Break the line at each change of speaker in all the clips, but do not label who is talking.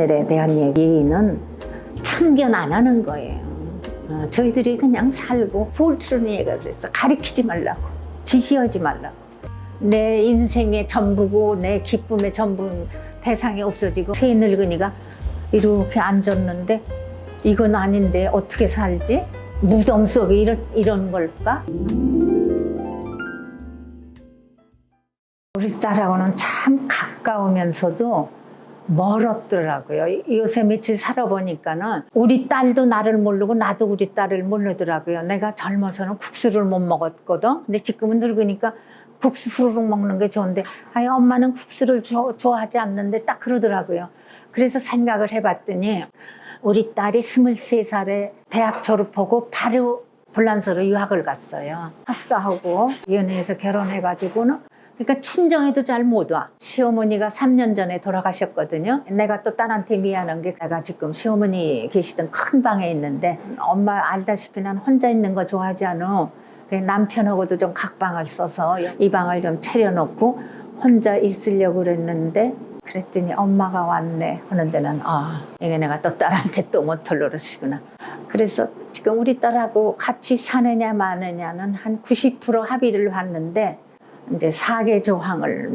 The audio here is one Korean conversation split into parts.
에 대한 얘기는 참견 안 하는 거예요. 저희들이 그냥 살고 볼트루니에가 그랬어. 가리키지 말라고, 지시하지 말라고. 내 인생의 전부고 내 기쁨의 전부 대상이 없어지고 새 늙은이가 이렇게 앉았는데 이건 아닌데 어떻게 살지? 무덤 속에 이런 걸까? 우리 딸하고는 참 가까우면서도 멀었더라고요. 요새 며칠 살아보니까는 우리 딸도 나를 모르고 나도 우리 딸을 모르더라고요. 내가 젊어서는 국수를 못 먹었거든. 근데 지금은 늙으니까 국수 후루룩 먹는 게 좋은데 아니 엄마는 국수를 좋아하지 않는데 딱 그러더라고요. 그래서 생각을 해봤더니 우리 딸이 23살에 대학 졸업하고 바로 불란서로 유학을 갔어요. 학사하고 연애해서 결혼해가지고는 그러니까 친정에도 잘 못 와. 시어머니가 3년 전에 돌아가셨거든요. 내가 또 딸한테 미안한 게 내가 지금 시어머니 계시던 큰 방에 있는데 엄마 알다시피 난 혼자 있는 거 좋아하지 않아. 남편하고도 좀 각방을 써서 이 방을 좀 차려놓고 혼자 있으려고 그랬는데 그랬더니 엄마가 왔네 하는 데는 이게 내가 또 딸한테 또 못할 노릇이구나. 그래서 지금 우리 딸하고 같이 사느냐 마느냐는 한 90% 합의를 봤는데 이제 4개 조항을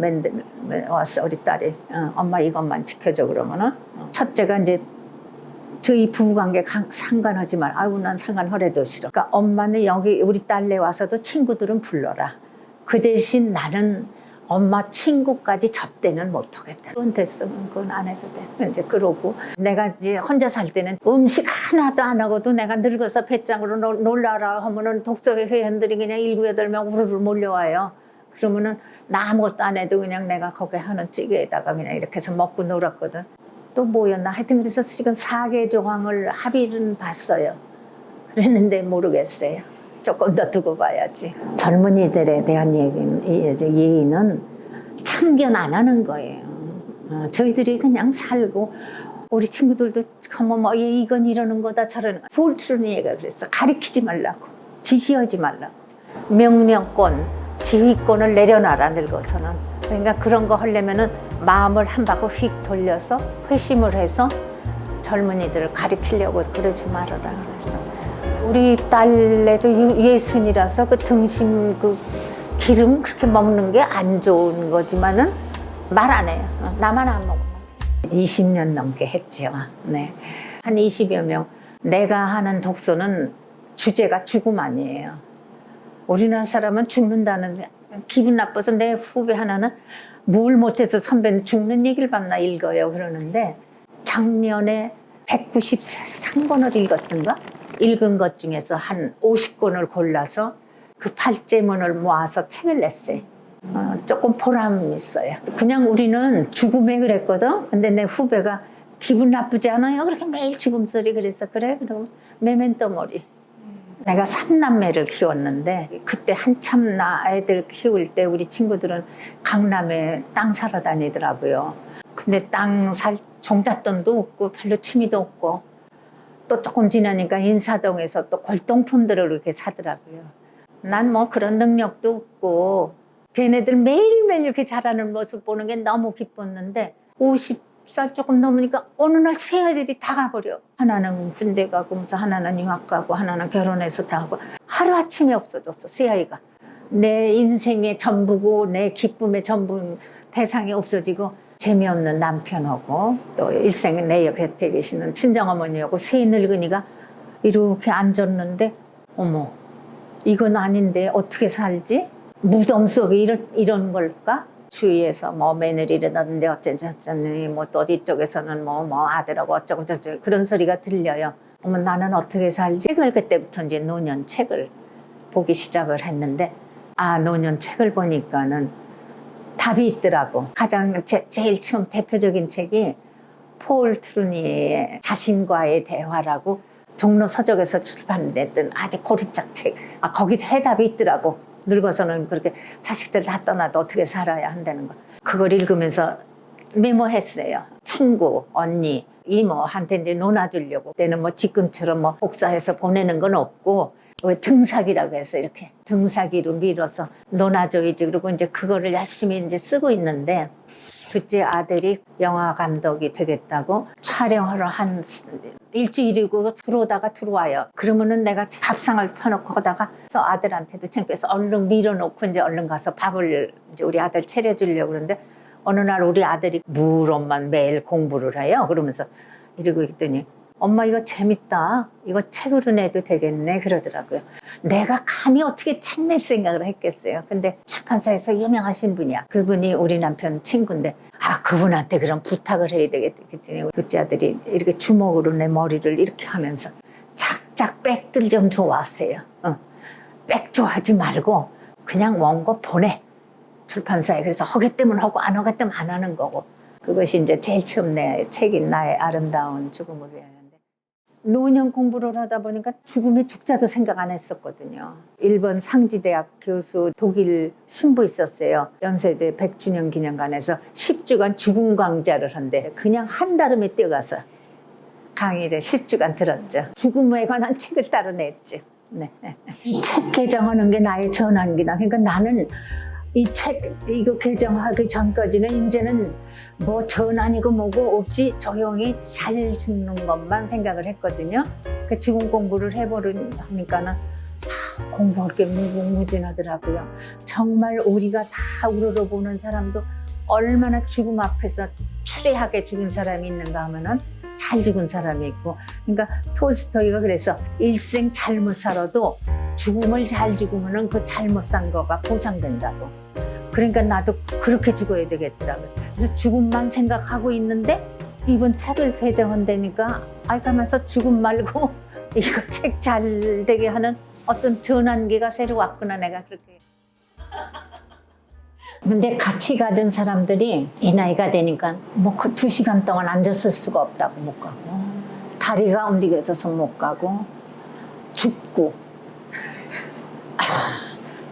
왔어 우리 딸이. 엄마 이것만 지켜줘 그러면은 첫째가 이제 저희 부부관계 상관하지 말. 아이고 난 상관하래도 싫어. 그러니까 엄마는 여기 우리 딸네 와서도 친구들은 불러라. 그 대신 나는 엄마 친구까지 접대는 못하겠다. 그건 됐으면 그건 안 해도 돼. 이제 그러고 내가 이제 혼자 살 때는 음식 하나도 안 하고도 내가 늙어서 배짱으로 놀라라 하면은 독서회 회원들이 그냥 7, 8명 우르르 몰려와요. 그러면은 나 아무것도 안 해도 그냥 내가 거기 하는 찌개에다가 그냥 이렇게 해서 먹고 놀았거든. 또 뭐였나 하여튼 그래서 지금 4개 조항을 합의는 봤어요. 그랬는데 모르겠어요. 조금 더 두고 봐야지. 젊은이들에 대한 예의는 참견 안 하는 거예요. 저희들이 그냥 살고 우리 친구들도 뭐 이건 이러는 거다 저러는 거다. 볼트루니에가 그랬어. 가리키지 말라고, 지시하지 말라고. 명령권, 지휘권을 내려놔라 늙어서는. 그러니까 그런 거 하려면은 마음을 한 바퀴 휙 돌려서 회심을 해서 젊은이들을 가리키려고 그러지 말아라 그래서. 우리 딸내도 예순이라서 그 등심 그 기름 그렇게 먹는 게 안 좋은 거지만은 말 안 해요. 나만 안 먹으면. 20년 넘게 했죠. 네. 한 20여 명. 내가 하는 독서는 주제가 죽음 아니에요. 우리나라 사람은 죽는다는데 기분 나빠서 내 후배 하나는 뭘 못해서 선배는 죽는 얘기를 봤나 읽어요 그러는데 작년에 193권을 읽었던가? 읽은 것 중에서 한 50권을 골라서 그 팔제문을 모아서 책을 냈어요. 조금 보람 있어요. 그냥 우리는 죽음에 그랬거든. 근데 내 후배가 기분 나쁘지 않아요? 그렇게 매일 죽음 소리 그래서 그래? 그러고 메멘토 모리. 내가 3남매를 키웠는데 그때 한참 나 애들 키울 때 우리 친구들은 강남에 땅 사러 다니더라고요. 근데 땅 살 종잣돈도 없고 별로 취미도 없고 또 조금 지나니까 인사동에서 또 골동품들을 이렇게 사더라고요. 난 뭐 그런 능력도 없고 걔네들 매일매일 이렇게 자라는 모습 보는 게 너무 기뻤는데 50살 조금 넘으니까 어느 날 새 아들이 다 가버려. 하나는 군대 가고 무슨 하나는 유학 가고 하나는 결혼해서 다 하고 하루아침에 없어졌어 새 아이가. 내 인생의 전부고 내 기쁨의 전부 대상이 없어지고 재미없는 남편하고 또 일생에 내 곁에 계시는 친정어머니하고 새 늙은이가 이렇게 앉았는데 어머 이건 아닌데 어떻게 살지? 무덤 속에 이런 걸까? 주위에서 뭐 며느리라든지 어쩌니 뭐 또 어디 쪽에서는 뭐 아들하고 어쩌고 저쩌고 그런 소리가 들려요. 어머 나는 어떻게 살지? 책을 그때부터 이제 노년 책을 보기 시작을 했는데 노년 책을 보니까는 답이 있더라고. 가장 제일 처음 대표적인 책이 폴 트루니의 자신과의 대화라고 종로 서적에서 출판됐던 아주 고리짝 책. 거기도 해답이 있더라고. 늙어서는 그렇게 자식들 다 떠나도 어떻게 살아야 한다는 거. 그걸 읽으면서 메모했어요. 친구, 언니, 이모한테 이제 논아주려고. 그때는 뭐 지금처럼 뭐 복사해서 보내는 건 없고 왜 등사기라고 해서 이렇게 등사기로 밀어서 논아줘야지. 그리고 이제 그거를 열심히 이제 쓰고 있는데 둘째 아들이 영화 감독이 되겠다고 촬영하러 한 일주일이고 들어와요. 그러면은 내가 밥상을 펴놓고 하다가 아들한테도 창피해서 얼른 밀어놓고 이제 얼른 가서 밥을 이제 우리 아들 차려주려고 그러는데 어느 날 우리 아들이 물엄만 매일 공부를 해요. 그러면서 이러고 있더니 엄마 이거 재밌다. 이거 책으로 내도 되겠네 그러더라고요. 내가 감히 어떻게 책 낼 생각을 했겠어요. 근데 출판사에서 유명하신 분이야. 그분이 우리 남편 친구인데 그분한테 그럼 부탁을 해야 되겠다. 그랬더니 둘째 아들이 이렇게 주먹으로 내 머리를 이렇게 하면서 작작 백들 좀 좋아하세요. 백 좋아하지 말고 그냥 원고 보내. 출판사에. 그래서 하겠다면 하고 안 하겠다면 안 하는 거고. 그것이 이제 제일 처음 내 책인 나의 아름다운 죽음을 위하여. 노년 공부를 하다 보니까 죽음의 죽자도 생각 안 했었거든요. 일본 상지대학 교수 독일 신부 있었어요. 연세대 100주년 기념관에서 10주간 죽음 강좌를 한대. 그냥 한달음에 뛰어가서 강의를 10주간 들었죠. 죽음에 관한 책을 따로 냈죠. 네. 이 책 개정하는 게 나의 전환기다. 그러니까 나는 이 책 이거 개정하기 전까지는 이제는 뭐 전환이고 뭐고 없이 조용히 잘 죽는 것만 생각을 했거든요. 그 죽음 공부를 해보니까는 공부할 게 무궁무진하더라고요. 정말 우리가 다 우러러보는 사람도 얼마나 죽음 앞에서 추레하게 죽은 사람이 있는가 하면은 잘 죽은 사람이 있고, 그러니까 톨스토이가 그래서 일생 잘못 살아도 죽음을 잘 죽으면은 그 잘못 산 거가 보상된다고. 그러니까 나도 그렇게 죽어야 되겠더라고요. 그래서 죽음만 생각하고 있는데 이번 책을 개정한다니까 가면서 죽음 말고 이거 책 잘 되게 하는 어떤 전환기가 새로 왔구나 내가 그렇게. 근데 같이 가던 사람들이 이 나이가 되니까 뭐 그 2시간 동안 앉았을 수가 없다고 못 가고 다리가 움직여져서 못 가고 죽고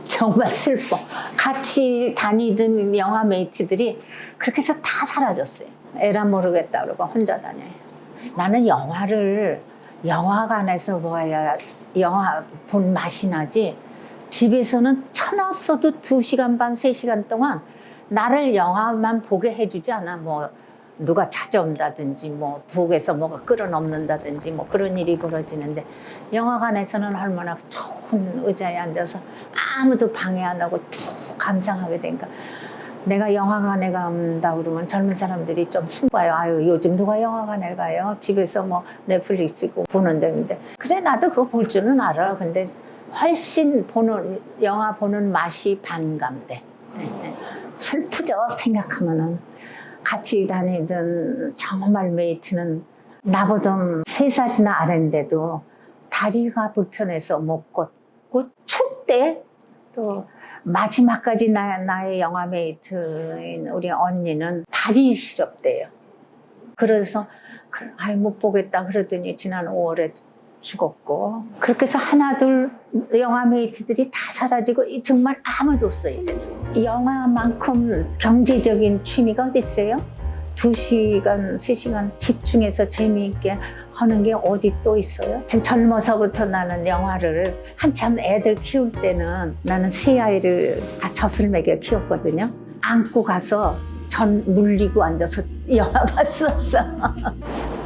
정말 슬퍼. 같이 다니던 영화 메이트들이 그렇게 해서 다 사라졌어요. 에라 모르겠다 그러고 혼자 다녀요. 나는 영화를 영화관에서 봐야 영화 본 맛이 나지 집에서는 천하 없어도 2시간 반, 3시간 동안 나를 영화만 보게 해주지 않아. 뭐 누가 찾아온다든지 뭐 부엌에서 뭐가 끓어넘는다든지 뭐 그런 일이 벌어지는데 영화관에서는 얼마나 좋은 의자에 앉아서 아무도 방해 안 하고 쭉 감상하게 되니까 내가 영화관에 간다 그러면 젊은 사람들이 좀 숨어요. 아유 요즘 누가 영화관에 가요? 집에서 뭐 넷플릭스 보는데 근데 그래 나도 그거 볼 줄은 알아. 근데 훨씬 영화 보는 맛이 반감돼. 슬프죠 생각하면은. 같이 다니던 정말 메이트는 나보다 3살이나 아래인데도 다리가 불편해서 못 걷고 춥대. 또 마지막까지 나의 영화 메이트인 우리 언니는 발이 시렵대요. 그래서 못 보겠다 그러더니 지난 5월에 죽었고 그렇게 해서 하나 둘 영화 메이트들이 다 사라지고 정말 아무도 없어요 이제. 영화만큼 경제적인 취미가 어디 있어요? 2시간, 3시간 집중해서 재미있게 하는 게 어디 또 있어요? 지금 젊어서부터 나는 영화를 한참 애들 키울 때는 나는 세 아이를 다 젖을 먹여 키웠거든요. 안고 가서 전 물리고 앉아서 영화 봤었어.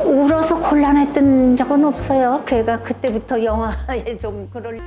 울어서 곤란했던 적은 없어요. 걔가 그때부터 영화에 좀 그럴